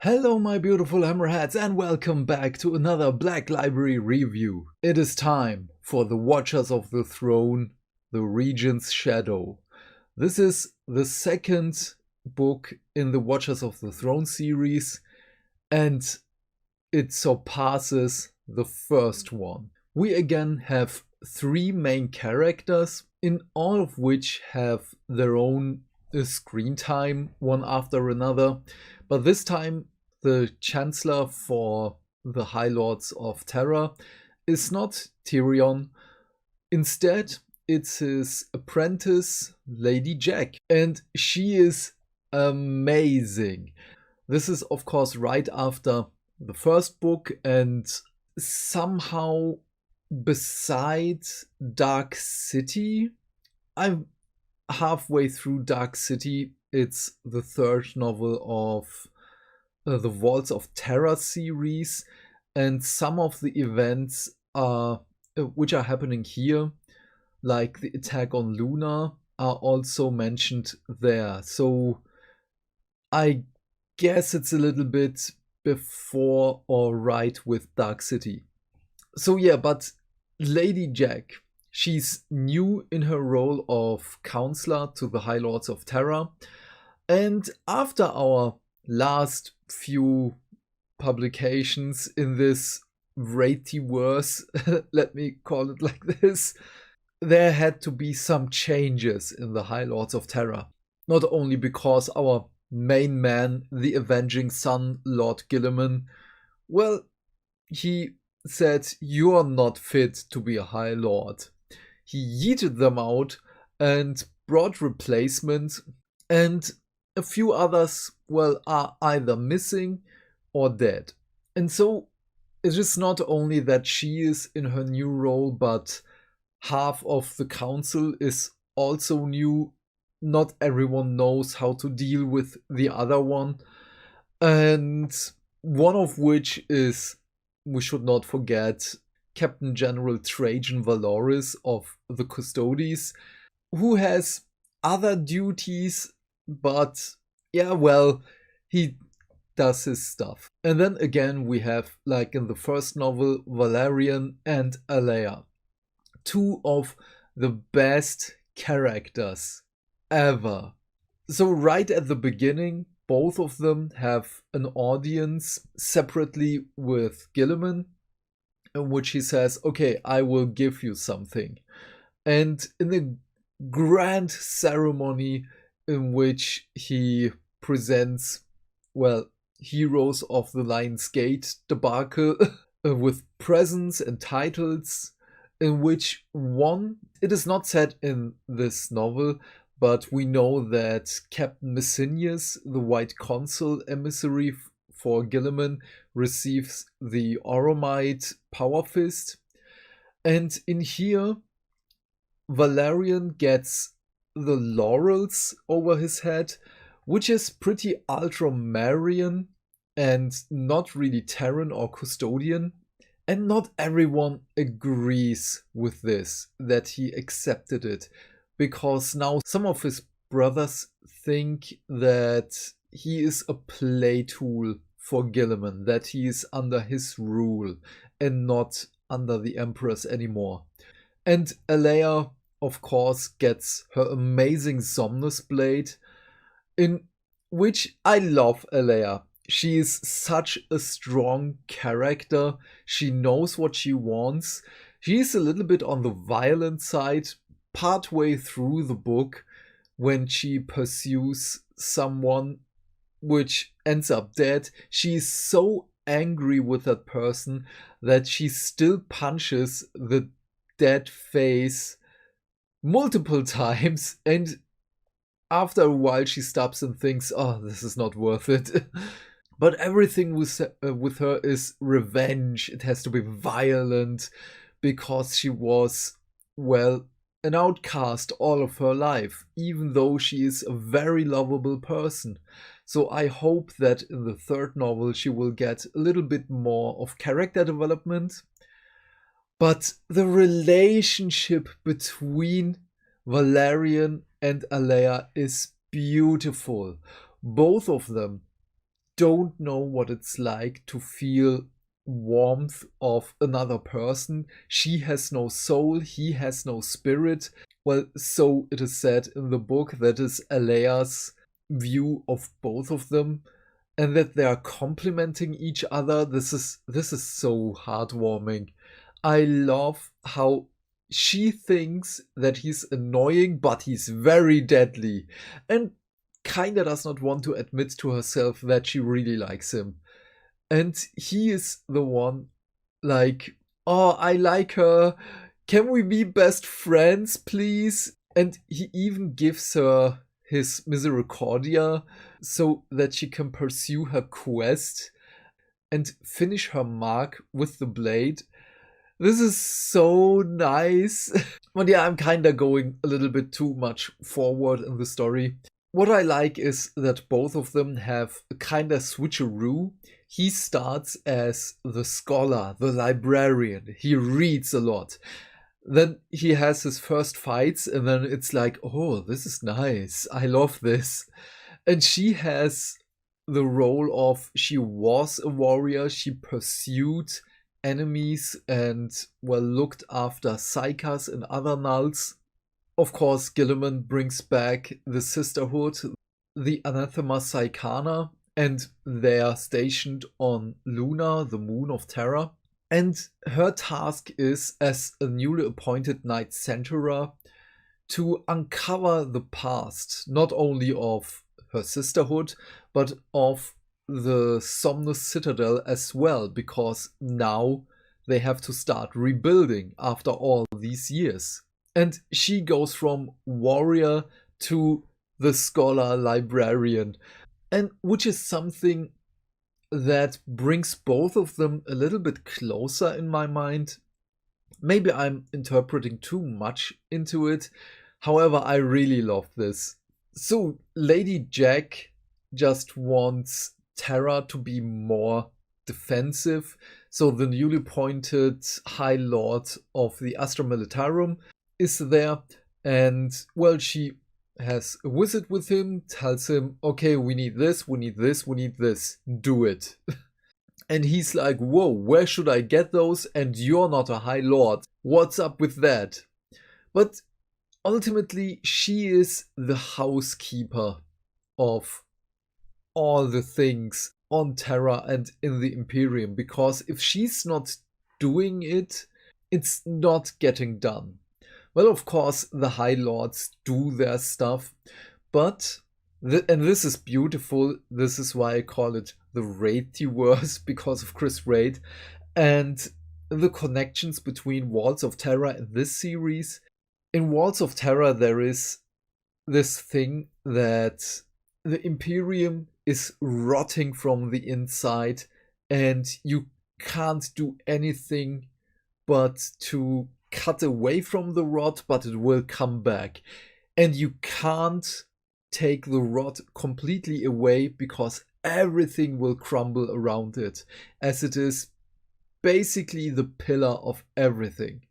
Hello my beautiful hammerheads and welcome back to another Black Library review. It is time for the Watchers of the Throne, the Regent's Shadow. This is the second book in the Watchers of the Throne series and it surpasses the first one. We again have three main characters, in all of which have their own screen time one after another. But this time the Chancellor for the High Lords of Terra is not Tyrion. Instead, it's his apprentice, Lady Jack. And she is amazing. This is, of course, right after the first book and somehow beside Dark City. I'm halfway through Dark City. It's the third novel of the Vaults of Terra series, and some of the events which are happening here, like the attack on Luna, are also mentioned there. So I guess it's a little bit before or right with Dark City. So yeah, but Lady Jack, she's new in her role of counselor to the High Lords of Terra, and after our last few publications in this Wraight-verse, let me call it like this, there had to be some changes in the High Lords of Terra. Not only because our main man, the Avenging Sun, Lord Guilliman, well, he said, "You're not fit to be a High Lord." He yeeted them out and brought replacements, and a few others, well, are either missing or dead. And so it is not only that she is in her new role, but half of the council is also new. Not everyone knows how to deal with the other one. And one of which is, we should not forget, Captain General Trajan Valoris of the Custodes, who has other duties, but yeah, well, he does his stuff. And then again we have, like in the first novel, Valerian and Alea, two of the best characters ever. So right at the beginning, both of them have an audience separately with Guilliman, in which he says, "Okay, I will give you something." And in a grand ceremony in which he presents, well, heroes of the Lion's Gate debacle with presents and titles, in which one, it is not said in this novel, but we know that Captain Messinius, the White Consul emissary for Guilliman, receives the Oromite Power Fist. And in here, Valerian gets the laurels over his head, which is pretty Ultramarian and not really Terran or Custodian. And not everyone agrees with this, that he accepted it, because now some of his brothers think that he is a play tool for Guilliman, that he is under his rule and not under the Emperor's anymore. And Alea, of course, gets her amazing Somnus Blade, in which I love Alea. She is such a strong character. She knows what she wants. She is a little bit on the violent side partway through the book when she pursues someone which ends up dead. She is so angry with that person that she still punches the dead face multiple times, and after a while she stops and thinks, "Oh, this is not worth it." But everything with her is revenge. It has to be violent because she was, well, an outcast all of her life, even though she is a very lovable person. So I hope that in the third novel she will get a little bit more of character development. But the relationship between Valerian and Alea is beautiful. Both of them don't know what it's like to feel warmth of another person. She has no soul, he has no spirit. Well, so it is said in the book. That is Alea's view of both of them, and that they are complementing each other. This is so heartwarming. I love how she thinks that he's annoying, but he's very deadly, and kinda does not want to admit to herself that she really likes him. And he is the one, like, oh, I like her. Can we be best friends, please? And he even gives her his misericordia so that she can pursue her quest and finish her mark with the blade. This is so nice. But yeah, I'm kinda going a little bit too much forward in the story. What I like is that both of them have a kinda switcheroo. He starts as the scholar, the librarian. He reads a lot. Then he has his first fights, and then it's like, oh, this is nice. I love this. And she has the role of, she was a warrior. She pursued enemies and, well, looked after psychas and other nulls. Of course, Gilliman brings back the Sisterhood, the Anathema Psychana, and they are stationed on Luna, the moon of Terra. And her task is, as a newly appointed Knight Centurer, to uncover the past, not only of her sisterhood, but of the Somnus Citadel as well, because now they have to start rebuilding after all these years. And she goes from warrior to the scholar librarian, and which is something that brings both of them a little bit closer in my mind. Maybe I'm interpreting too much into it. However, I really love this. So Lady Jack just wants Terra to be more defensive. So the newly appointed High Lord of the Astra Militarum is there, and, well, she has a visit with him, tells him, okay, we need this, we need this, we need this, do it. And he's like, whoa, where should I get those? And you're not a High Lord. What's up with that? But ultimately, she is the housekeeper of all the things on Terra and in the Imperium, because if she's not doing it, it's not getting done. Well, of course, the High Lords do their stuff, but, and this is beautiful, this is why I call it the Wraight-verse, because of Chris Wraight, and the connections between Walls of Terra and this series. In Walls of Terra, there is this thing that the Imperium is rotting from the inside, and you can't do anything but to cut away from the rot, but it will come back. And you can't take the rot completely away, because everything will crumble around it, as it is basically the pillar of everything.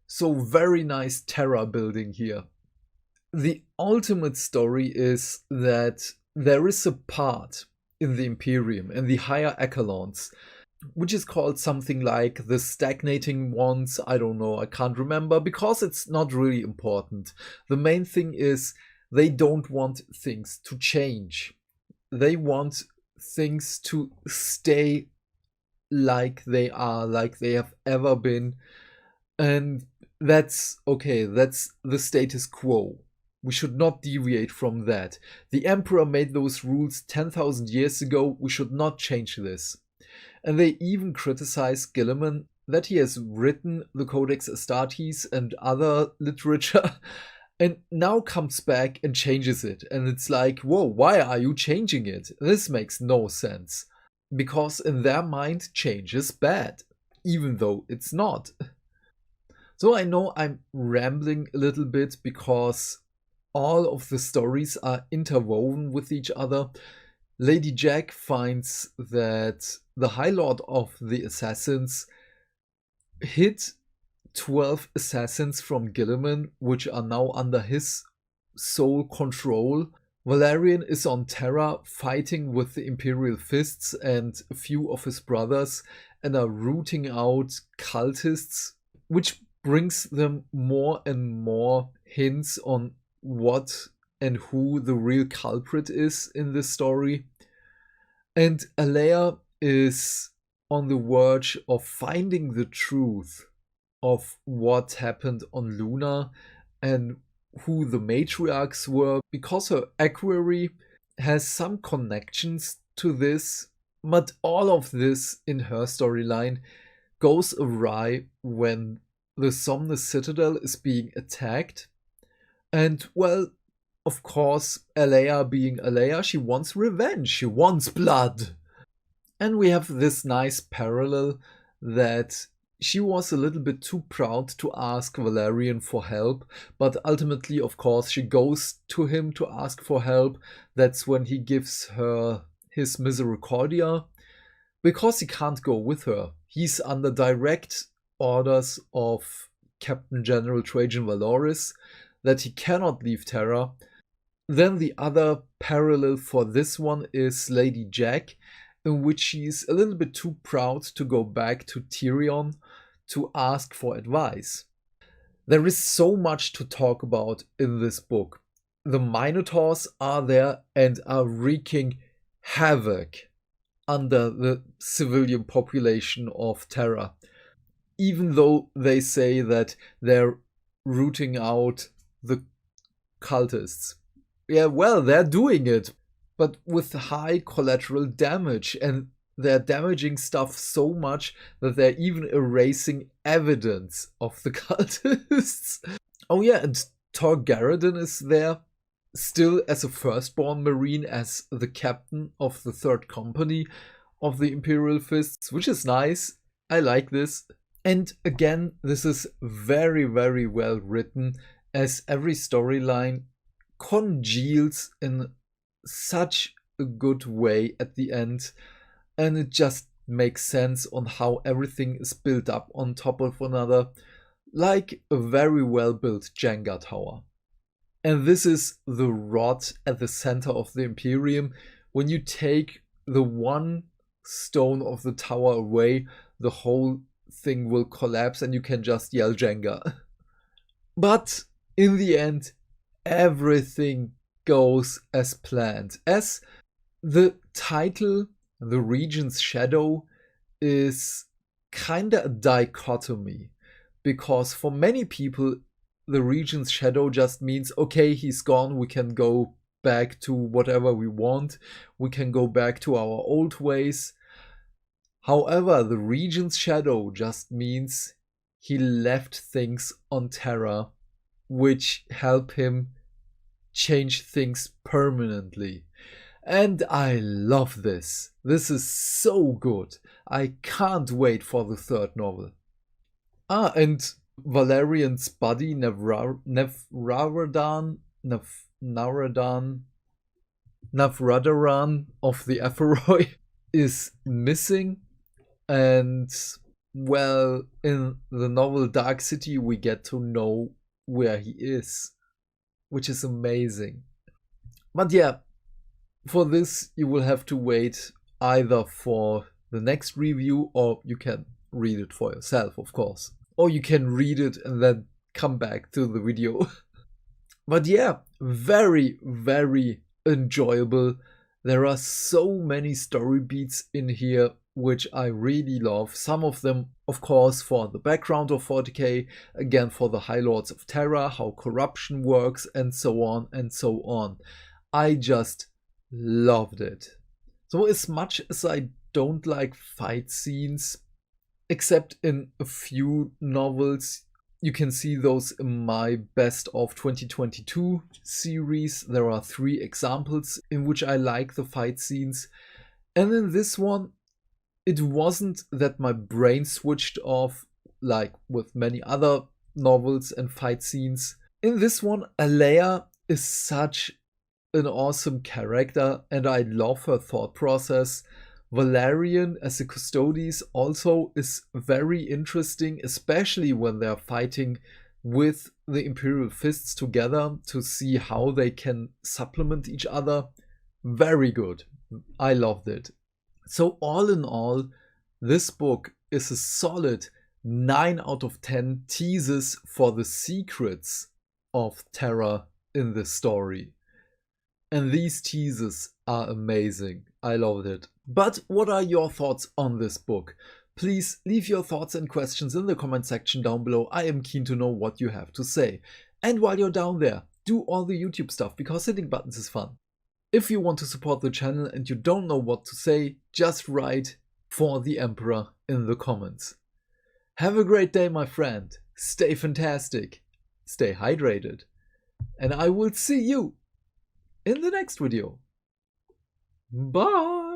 So very nice Terra building here. The ultimate story is that there is a part in the Imperium and the higher echelons which is called something like the stagnating ones. I don't know, I can't remember, because it's not really important. The main thing is they don't want things to change. They want things to stay like they are, like they have ever been. And that's okay, that's the status quo. We should not deviate from that. The Emperor made those rules 10,000 years ago. We should not change this. And they even criticize Gilliman that he has written the Codex Astartes and other literature, and now comes back and changes it. And it's like, whoa, why are you changing it? This makes no sense. Because in their mind, change is bad, even though it's not. So I know I'm rambling a little bit, because all of the stories are interwoven with each other. Lady Jack finds that the High Lord of the Assassins hid 12 assassins from Gilliman, which are now under his sole control. Valerian is on Terra fighting with the Imperial Fists and a few of his brothers and are rooting out cultists, which brings them more and more hints on what and who the real culprit is in this story. And Alea is on the verge of finding the truth of what happened on Luna and who the matriarchs were, because her equerry has some connections to this. But all of this in her storyline goes awry when the Somnus Citadel is being attacked. And, well, of course, Alea being Alea, she wants revenge, she wants blood. And we have this nice parallel that she was a little bit too proud to ask Valerian for help, but ultimately, of course, she goes to him to ask for help. That's when he gives her his misericordia, because he can't go with her. He's under direct orders of Captain General Trajan Valoris that he cannot leave Terra. Then the other parallel for this one is Lady Jack, in which she's a little bit too proud to go back to Tyrion to ask for advice. There is so much to talk about in this book. The Minotaurs are there and are wreaking havoc under the civilian population of Terra. Even though they say that they're rooting out the cultists. Yeah, well, they're doing it, but with high collateral damage, and they're damaging stuff so much that they're even erasing evidence of the cultists. Oh yeah, and Tor Garradin is there, still as a firstborn marine, as the captain of the 3rd company of the Imperial Fists, which is nice. I like this. And again, this is very, very well written, as every storyline congeals in such a good way at the end, and it just makes sense on how everything is built up on top of another, like a very well built Jenga tower. And this is the rod at the center of the Imperium. When you take the one stone of the tower away, the whole thing will collapse and you can just yell Jenga. But in the end, everything goes as planned. As the title, The Regent's Shadow, is kinda a dichotomy, because for many people, the Regent's Shadow just means, okay, he's gone, we can go back to whatever we want, we can go back to our old ways. However, the Regent's Shadow just means he left things on Terra which help him change things permanently. And I love this. This is so good. I can't wait for the 3rd novel. And Valerian's buddy, Navradaran of the Aferoi is missing. And, well, in the novel Dark City, we get to know where he is, which is amazing. But yeah, for this you will have to wait either for the next review, or you can read it for yourself, of course. Or you can read it and then come back to the video. But yeah, very, very enjoyable. There are so many story beats in here which I really love. Some of them, of course, for the background of 40k, again for the High Lords of Terra, how corruption works, and so on and so on. I just loved it. So as much as I don't like fight scenes, except in a few novels, you can see those in my Best of 2022 series. There are 3 examples in which I like the fight scenes. And in this one, it wasn't that my brain switched off like with many other novels and fight scenes. In this one, Alea is such an awesome character and I love her thought process. Valerian as a Custodes also is very interesting, especially when they're fighting with the Imperial Fists together to see how they can supplement each other. Very good. I loved it. So all in all, this book is a solid 9 out of 10 teases for the secrets of Terra in this story. And these teases are amazing. I loved it. But what are your thoughts on this book? Please leave your thoughts and questions in the comment section down below. I am keen to know what you have to say. And while you're down there, do all the YouTube stuff, because hitting buttons is fun. If you want to support the channel and you don't know what to say, just write "For the Emperor" in the comments. Have a great day, my friend. Stay fantastic. Stay hydrated. And I will see you in the next video. Bye!